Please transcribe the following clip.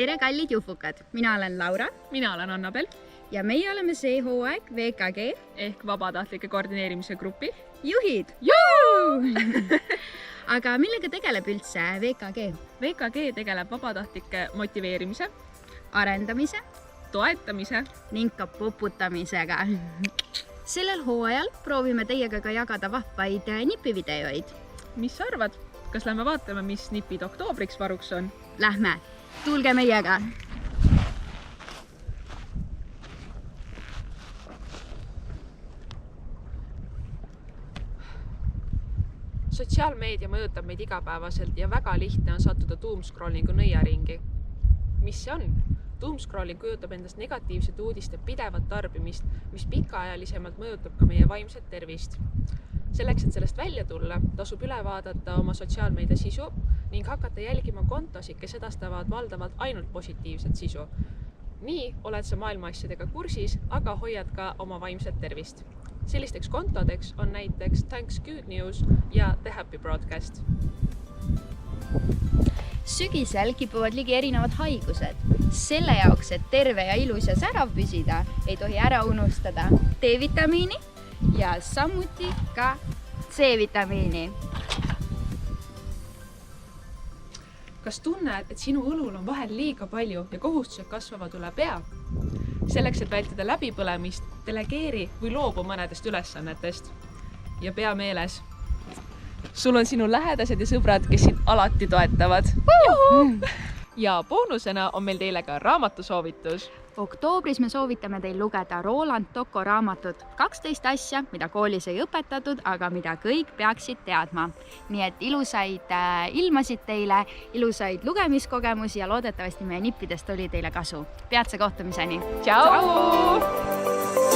Tere, kallid juhvukad! Mina olen Laura. Mina olen Annabel. Ja meie oleme see hooaeg VKG ehk vabatahtlike koordineerimise grupi juhid. Aga millega tegeleb üldse VKG? VKG tegeleb vabatahtlike motiveerimise, Arendamise toetamise ning ka poputamisega. Sellel hooajal proovime teiega ka jagada vahvaid nipivideoid. Mis sa arvad? Kas lähme vaatame, mis nipid oktoobriks varuks on? Lähme! Tulge meiega! Sotsiaalmeedia mõjutab meid igapäevaselt ja väga lihtne on sattuda doomscrollingu nõiaringi. Mis see on? Doomscrolling kujutab endast negatiivsete uudiste pidevat tarbimist, mis pikaajalisemalt mõjutab ka meie vaimset tervist. Selleks, et sellest välja tulla, tasub üle vaadata oma sotsiaalmeedia sisu ning hakata jälgima kontosid, kes edastavad valdavalt ainult positiivset sisu. Nii oled sa maailma asjadega kursis, aga hoiad ka oma vaimset tervist. Sellisteks kontodeks on näiteks Thanks Good News ja The Happy Broadcast. Sügisel kipuvad ligi erinevad haigused. Selle jaoks, et terve ja ilus ja särav püsida, ei tohi ära unustada D-vitamiini ja samuti ka C-vitamiini. Kas tunned, et sinu õlul on vahel liiga palju ja kohustused kasvavad üle pea? Selleks, et vältida läbipõlemist, delegeeri või loobu mõnedest ülesannetest. Ja pea meeles, sul on sinu lähedased ja sõbrad, kes sind alati toetavad. Ja boonusena on meil teile ka raamatusoovitus. Oktoobris me soovitame teil lugeda Roland Tocco raamatut 12 asja, mida koolis ei õpetatud, aga mida kõik peaksid teadma. Nii et ilusaid ilmasid teile, ilusaid lugemiskogemusi ja loodetavasti meie nippidest oli teile kasu. Peatse kohtumiseni! Tšau!